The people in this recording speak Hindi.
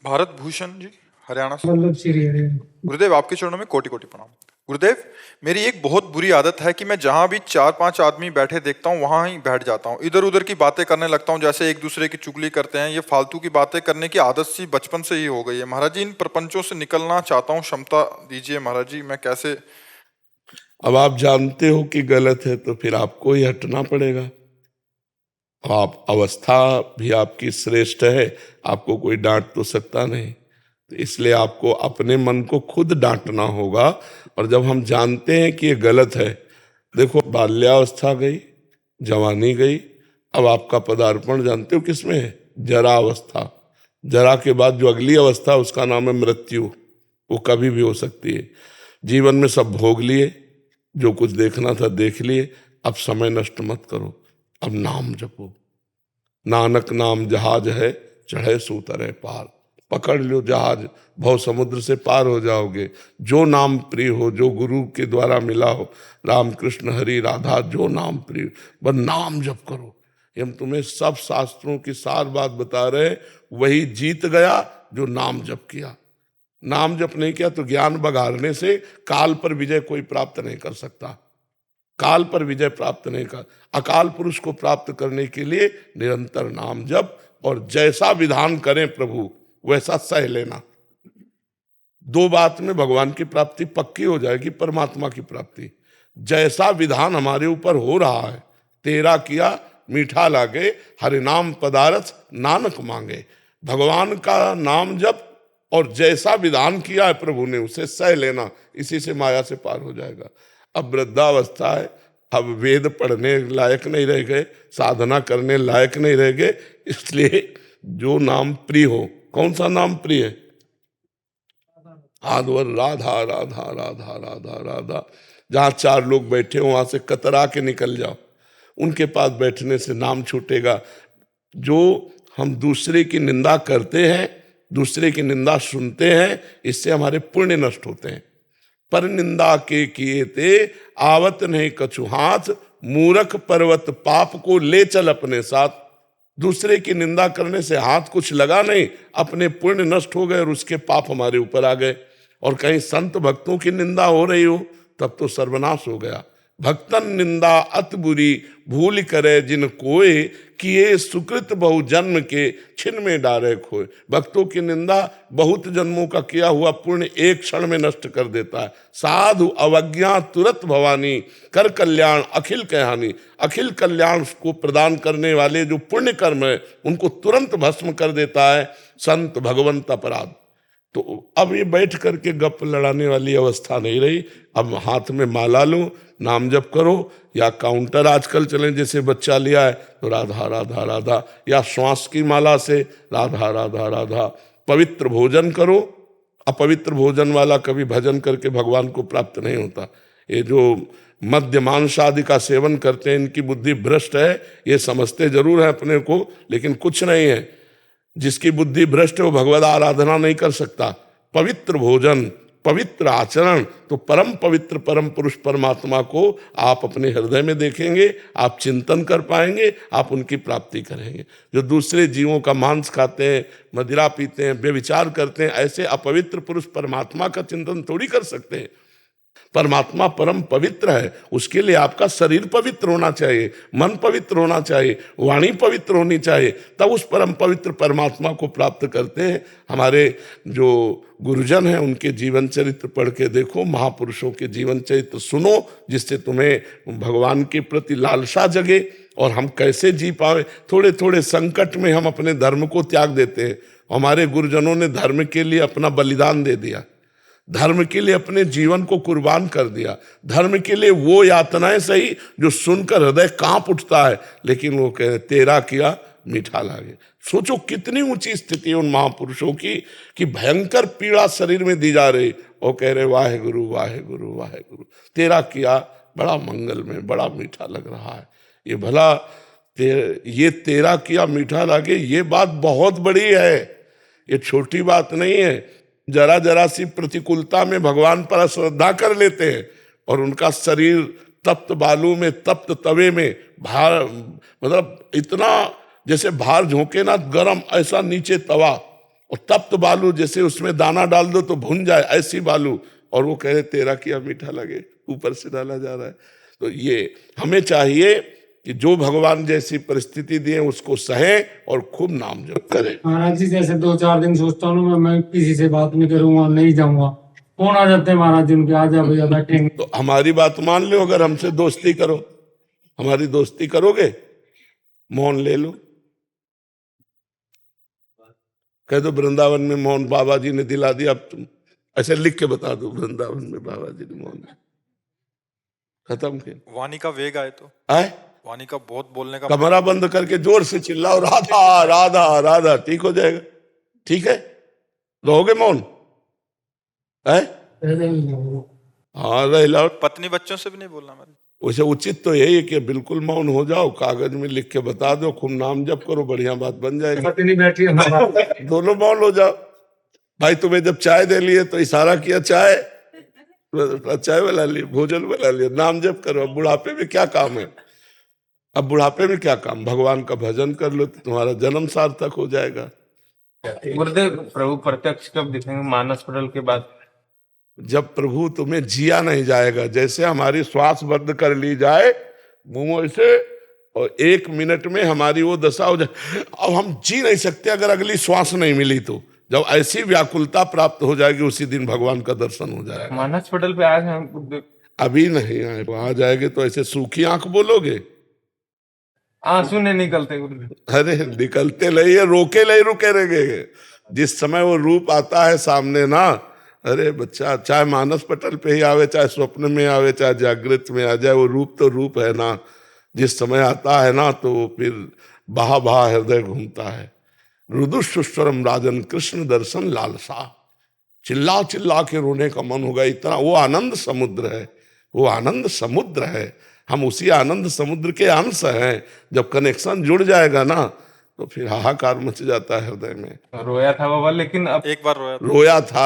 भारत भूषण जी, हरियाणा से। वल्लभ श्री हरि। गुरुदेव, आपके चरणों में कोटि कोटि प्रणाम। गुरुदेव, मेरी एक बहुत बुरी आदत है कि मैं जहां भी 4-5 आदमी बैठे देखता हूं वहां ही बैठ जाता हूं, इधर उधर की बातें करने लगता हूं, जैसे एक दूसरे की चुगली करते हैं। ये फालतू की बातें करने की आदत सी बचपन से ही हो गई है। महाराज जी, इन प्रपंचों से निकलना चाहता हूँ, क्षमता दीजिए महाराज जी, मैं कैसे। अब आप जानते हो कि गलत है तो फिर आपको ही हटना पड़ेगा। आप अवस्था भी आपकी श्रेष्ठ है, आपको कोई डांट तो सकता नहीं, तो इसलिए आपको अपने मन को खुद डांटना होगा। और जब हम जानते हैं कि ये गलत है, देखो बाल्यावस्था गई, जवानी गई, अब आपका पदार्पण जानते हो किसमें है? जरा अवस्था। जरा के बाद जो अगली अवस्था उसका नाम है मृत्यु। वो कभी भी हो सकती है। जीवन में सब भोग लिए, जो कुछ देखना था देख लिए, अब समय नष्ट मत करो, अब नाम जपो। नानक नाम जहाज है, चढ़े सो तरे पार। पकड़ लो जहाज, भव समुद्र से पार हो जाओगे। जो नाम प्रिय हो, जो गुरु के द्वारा मिला हो, राम कृष्ण हरि राधा, जो नाम प्रिय, बस नाम जप करो। हम तुम्हें सब शास्त्रों की सार बात बता रहे हैं, वही जीत गया जो नाम जप किया। नाम जप नहीं किया तो ज्ञान बघारने से काल पर विजय कोई प्राप्त नहीं कर सकता। काल पर विजय प्राप्त नहीं कर, अकाल पुरुष को प्राप्त करने के लिए निरंतर नाम जप, और जैसा विधान करें प्रभु वैसा सह लेना। दो बात में भगवान की प्राप्ति पक्की हो जाएगी, परमात्मा की प्राप्ति। जैसा विधान हमारे ऊपर हो रहा है, तेरा किया मीठा लागे, हरि नाम पदारथ नानक मांगे। भगवान का नाम जप और जैसा विधान किया है प्रभु ने उसे सह लेना, इसी से माया से पार हो जाएगा। अब वृद्धावस्था है, अब वेद पढ़ने लायक नहीं रह गए, साधना करने लायक नहीं रह गए, इसलिए जो नाम प्रिय हो। कौन सा नाम प्रिय है? आधवर राधा राधा राधा राधा राधा। जहां चार लोग बैठे हो वहां से कतरा के निकल जाओ, उनके पास बैठने से नाम छूटेगा। जो हम दूसरे की निंदा करते हैं, दूसरे की निंदा सुनते हैं, इससे हमारे पुण्य नष्ट होते हैं। पर निंदा के किए ते आवत नहीं कछु हाथ, मूरख पर्वत पाप को ले चल अपने साथ। दूसरे की निंदा करने से हाथ कुछ लगा नहीं, अपने पुण्य नष्ट हो गए और उसके पाप हमारे ऊपर आ गए। और कहीं संत भक्तों की निंदा हो रही हो तब तो सर्वनाश हो गया। भक्तन निंदा अति बुरी, भूल करे जिन कोय, किए सुकृत बहु जन्म के, छिन में डारे खोए। भक्तों की निंदा बहुत जन्मों का किया हुआ पुण्य एक क्षण में नष्ट कर देता है। साधु अवज्ञा तुरत भवानी, कर कल्याण अखिल कहानी। अखिल कल्याण को प्रदान करने वाले जो पुण्य कर्म है उनको तुरंत भस्म कर देता है संत भगवंत अपराध। तो अब ये बैठ करके गप लड़ाने वाली अवस्था नहीं रही। अब हाथ में माला लो, नाम जप करो, या काउंटर आजकल चले जैसे बच्चा लिया है तो राधा राधा राधा, या श्वास की माला से राधा राधा राधा। पवित्र भोजन करो, अपवित्र भोजन वाला कभी भजन करके भगवान को प्राप्त नहीं होता। ये जो मद्य मांस आदि का सेवन करते हैं इनकी बुद्धि भ्रष्ट है, ये समझते जरूर है अपने को, लेकिन कुछ नहीं है। जिसकी बुद्धि भ्रष्ट है वो भगवद आराधना नहीं कर सकता। पवित्र भोजन, पवित्र आचरण, तो परम पवित्र परम पुरुष परमात्मा को आप अपने हृदय में देखेंगे, आप चिंतन कर पाएंगे, आप उनकी प्राप्ति करेंगे। जो दूसरे जीवों का मांस खाते हैं, मदिरा पीते हैं, व्यभिचार करते हैं, ऐसे अपवित्र पुरुष परमात्मा का चिंतन थोड़ी कर सकते हैं। परमात्मा परम पवित्र है, उसके लिए आपका शरीर पवित्र होना चाहिए, मन पवित्र होना चाहिए, वाणी पवित्र होनी चाहिए, तब उस परम पवित्र परमात्मा को प्राप्त करते हैं। हमारे जो गुरुजन हैं उनके जीवन चरित्र पढ़ के देखो, महापुरुषों के जीवन चरित्र सुनो, जिससे तुम्हें भगवान के प्रति लालसा जगे और हम कैसे जी पाए। थोड़े थोड़े संकट में हम अपने धर्म को त्याग देते हैं। हमारे गुरुजनों ने धर्म के लिए अपना बलिदान दे दिया, धर्म के लिए अपने जीवन को कुर्बान कर दिया। धर्म के लिए वो यातनाएं सही जो सुनकर हृदय कांप उठता है, लेकिन वो कह तेरा किया मीठा लागे। सोचो कितनी ऊंची स्थिति है उन महापुरुषों की कि भयंकर पीड़ा शरीर में दी जा रही, वो कह रहे वाहे गुरु वाहे गुरु वाहे गुरु, तेरा किया बड़ा मंगल में, बड़ा मीठा लग रहा है। ये भला ये तेरा किया मीठा लागे, ये बात बहुत बड़ी है, ये छोटी बात नहीं है। जरा जरा सी प्रतिकूलता में भगवान पर श्रद्धा कर लेते हैं और उनका शरीर तप्त बालू में, तप्त तवे में भार, मतलब इतना जैसे भार झोंके ना गरम, ऐसा नीचे तवा, और तप्त बालू, जैसे उसमें दाना डाल दो तो भुन जाए, ऐसी बालू, और वो कह रहे तेरा किया मीठा लगे, ऊपर से डाला जा रहा है। तो ये हमें चाहिए कि जो भगवान जैसी परिस्थिति दिए उसको सहे और खूब नाम जप करें। महाराज जी जैसे 2-4 दिन सोचता हूँ ना, मैं किसी से बात नहीं करूंगा, नहीं जाऊंगा, फोन आ जाते हैं महाराज जी उनके, आ जा भैया बैठेंगे। तो हमारी बात मान लो, अगर हमसे दोस्ती करो, हमारी दोस्ती करोगे, मौन ले लो, कह दो वृंदावन में मौन बाबा जी ने दिला दिया, अब तुम ऐसे लिख के बता दो वृंदावन में बाबा जी ने मौन, खत्म के वाणी का वेग आए तो, आए, वाणी का बहुत बोलने का, कमरा बंद करके जोर से चिल्लाओ राधा राधा राधा, ठीक हो जाएगा। ठीक है, रहोगे मौन है? हाँ रह लो। पत्नी बच्चों से भी नहीं बोलना मेरे। वैसे उचित तो यही है कि बिल्कुल मौन हो जाओ, कागज में लिख के बता दो, खूब नाम जप करो, बढ़िया बात बन जाएगी। पत्नी बैठी है महाराज। दोनों मौन हो जाओ। भाई तुम्हें जब चाय दे लिए तो इशारा किया चाय, चाय वाला लिए, भोजन वाला लिए, नाम जप करो। अब बुढ़ापे में क्या काम है? अब बुढ़ापे में क्या काम? भगवान का भजन कर लो तो तुम्हारा जन्म सार्थक हो जाएगा। गुरुदेव प्रभु प्रत्यक्ष कब दिखेंगे? मानस पटल के बाद? जब प्रभु तुम्हें जिया नहीं जाएगा, जैसे हमारी श्वास बंद कर ली जाए मुंह से, और 1 मिनट में हमारी वो दशा हो जाए, अब हम जी नहीं सकते अगर अगली श्वास नहीं मिली तो। जब ऐसी व्याकुलता प्राप्त हो जाएगी उसी दिन भगवान का दर्शन हो जाएगा। मानस पटल पे आए हैं गुरुदेव? अभी नहीं आए, आ जाएंगे तो ऐसे सूखी आंख बोलोगे? आंसू नहीं निकलते गुरुदेव? अरे निकलते नहीं है, रोके नहीं रुके रहेंगे। जिस समय वो रूप आता है सामने ना, अरे बच्चा, चाहे मानस पटल पे ही आवे, चाहे स्वप्न में आवे, चाहे जागृत में आ जाए, वो रूप तो रूप है ना। जिस समय आता है ना तो फिर बहा बहा हृदय घूमता है। रुदुष्वरम राजन कृष्ण दर्शन लालसा, चिल्ला चिल्ला के रोने का मन होगा, इतना वो आनंद समुद्र है, वो आनंद समुद्र है। हम उसी आनंद समुद्र के अंश हैं। जब कनेक्शन जुड़ जाएगा ना तो फिर हाहाकार मच जाता है हृदय में। रोया था बाबा, लेकिन अब एक बार रोया था